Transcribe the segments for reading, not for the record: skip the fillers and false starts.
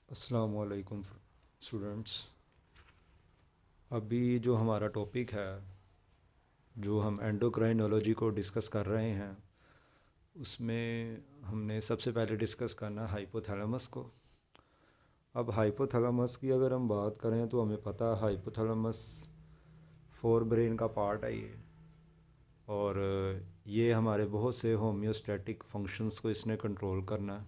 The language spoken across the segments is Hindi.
अस्सलामुअलैकुम स्टूडेंट्स। अभी जो हमारा टॉपिक है, जो हम एंडोक्राइनोलॉजी को डिस्कस कर रहे हैं, उसमें हमने सबसे पहले डिस्कस करना है हाइपोथैलेमस को। अब हाइपोथैलेमस की अगर हम बात करें तो हमें पता है हाइपोथैलेमस फोर ब्रेन का पार्ट है ये, और ये हमारे बहुत से होम्योस्टैटिक फंक्शंस को इसने कंट्रोल करना है।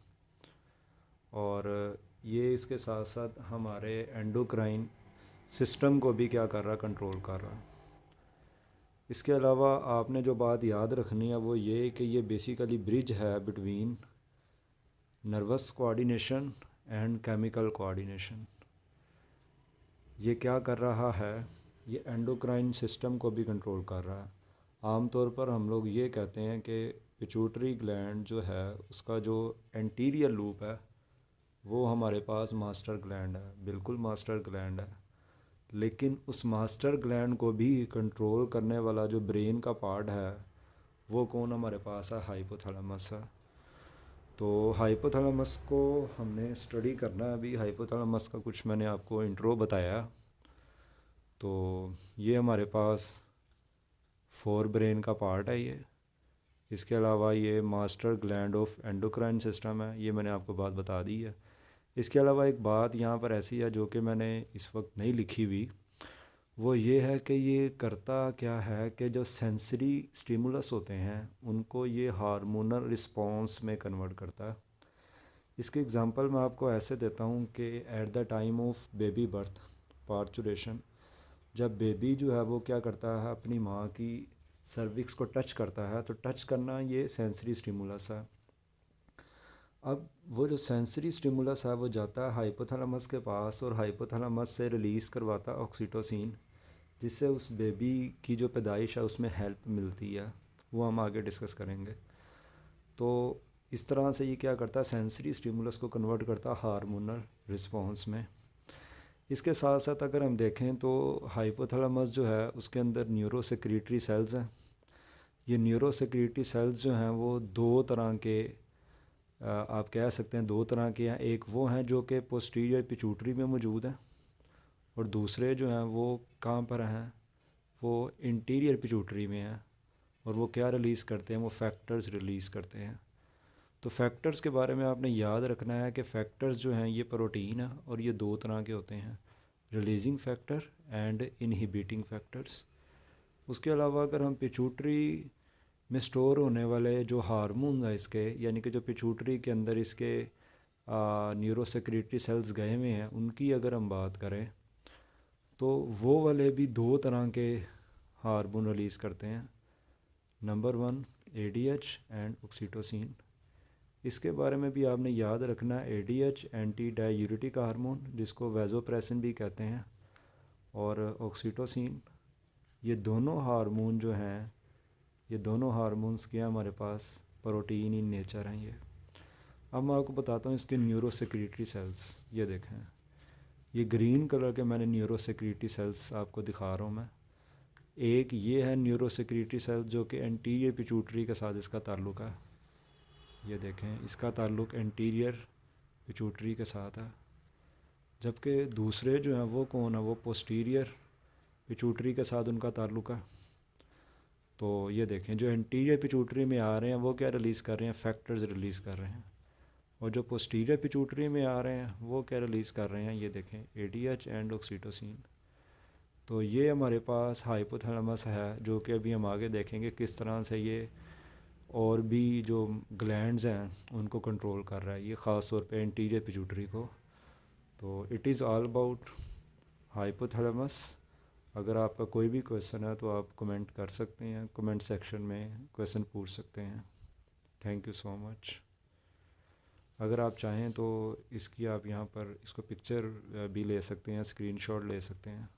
और ये इसके साथ साथ हमारे एंडोक्राइन सिस्टम को भी क्या कर रहा, कंट्रोल कर रहा। इसके अलावा आपने जो बात याद रखनी है वो ये कि ये बेसिकली ब्रिज है between nervous coordination and chemical coordination. ये क्या कर रहा है, ये एंडोक्राइन सिस्टम को भी कंट्रोल कर रहा है। आमतौर पर हम लोग ये कहते हैं कि पिट्यूटरी ग्लैंड जो है उसका जो एंटीरियर लूप है वो हमारे पास मास्टर ग्लैंड है, बिल्कुल मास्टर ग्लैंड है। लेकिन उस मास्टर ग्लैंड को भी कंट्रोल करने वाला जो ब्रेन का पार्ट है वो कौन हमारे पास है, हाइपोथैलेमस है। तो हाइपोथैलेमस को हमने स्टडी करना है। अभी हाइपोथैलेमस का कुछ मैंने आपको इंट्रो बताया। तो ये हमारे पास फोर ब्रेन का पार्ट है ये। इसके अलावा ये master gland of endocrine system है, ये मैंने आपको बात बता दी है। इसके अलावा एक बात यहाँ पर ऐसी है जो कि मैंने इस वक्त नहीं लिखी हुई, वो ये है कि ये करता क्या है कि जो सेंसरी स्टिमुलस होते हैं उनको ये हार्मोनल रिस्पॉन्स में कन्वर्ट करता है। इसके एग्जांपल मैं आपको ऐसे देता हूँ कि at the time of baby birth parturition, जब बेबी जो है वो क्या करता है, अपनी माँ की सर्विक्स को टच करता है, तो टच करना ये सेंसरी स्टिमुलस है। अब वो जो सेंसरी स्टिमुलस है वो जाता है हाइपोथैलेमस के पास, और हाइपोथैलेमस से रिलीज़ करवाता है ऑक्सीटोसिन, जिससे उस बेबी की जो पैदाइश है उसमें हेल्प मिलती है। वो हम आगे डिस्कस करेंगे। तो इस तरह से ये क्या करता है, सेंसरी स्टिमुलस को कन्वर्ट करता है हार्मोनल रिस्पॉन्स में। इसके साथ साथ अगर हम देखें तो हाइपोथैलेमस जो है उसके अंदर न्यूरो सेक्रेटरी सेल्स हैं। ये न्यूरो सेक्रेटरी सेल्स जो हैं वो दो तरह के, आप कह सकते हैं दो तरह के हैं। एक वो हैं जो कि पोस्टीरियर पिट्यूटरी में मौजूद हैं, और दूसरे जो हैं वो कहाँ पर हैं, वो इंटीरियर पिट्यूटरी में हैं। और वो क्या रिलीज़ करते हैं, वो फैक्टर्स रिलीज़ करते हैं। तो फैक्टर्स के बारे में आपने याद रखना है कि फैक्टर्स जो हैं ये प्रोटीन है, और ये दो तरह के होते हैं, releasing factor and inhibiting factors. उसके अलावा अगर हम पिट्यूटरी में स्टोर होने वाले जो हार्मोन है इसके, यानी कि जो पिट्यूटरी के अंदर इसके न्यूरो सेक्रेटरी सेल्स गए हुए हैं, उनकी अगर हम बात करें तो वो वाले भी दो तरह के हार्मोन रिलीज़ करते हैं। Number one ADH and oxytocin. इसके बारे में भी आपने याद रखना है, एडीएच एंटी डायूरेटिक हार्मोन जिसको वैसोप्रेसिन भी कहते हैं, और ऑक्सीटोसिन, ये दोनों हार्मोन जो हैं, ये दोनों हार्मोन्स के हमारे पास प्रोटीन इन नेचर हैं ये। अब मैं आपको बताता हूँ इसके न्यूरो सेक्रेटरी सेल्स। ये देखें, ये ग्रीन कलर के मैंने न्यूरो सेक्रेटरी सेल्स आपको दिखा रहा हूँ मैं। एक ये है न्यूरो सेक्रेटरी सेल जो कि एंटीरियर पिट्यूटरी के साथ इसका ताल्लुक़ है। ये देखें, इसका ताल्लुक़ एंटीरियर पिट्यूटरी के साथ है। जबकि दूसरे जो हैं वो कौन है, वो पोस्टीरियर पिट्यूटरी के साथ उनका ताल्लुक़ है। तो ये देखें, जो एंटीरियर पिट्यूटरी में आ रहे हैं वो क्या रिलीज़ कर रहे हैं, फैक्टर्स रिलीज़ कर रहे हैं। और जो पोस्टीरियर पिट्यूटरी में आ रहे हैं वो क्या रिलीज़ कर रहे हैं, ये देखें, एडीएच एंड ऑक्सीटोसिन। तो ये हमारे पास हाइपोथैलेमस है, जो कि अभी हम आगे देखेंगे किस तरह से ये और भी जो ग्लैंड्स हैं उनको कंट्रोल कर रहा है, ये ख़ास तौर पे एंटीरियर पिट्यूटरी को। तो it is all about hypothalamus. अगर आपका कोई भी क्वेश्चन है तो आप कमेंट कर सकते हैं, कमेंट सेक्शन में क्वेश्चन पूछ सकते हैं। Thank you so much. अगर आप चाहें तो इसकी आप यहाँ पर इसको पिक्चर भी ले सकते हैं, स्क्रीनशॉट ले सकते हैं।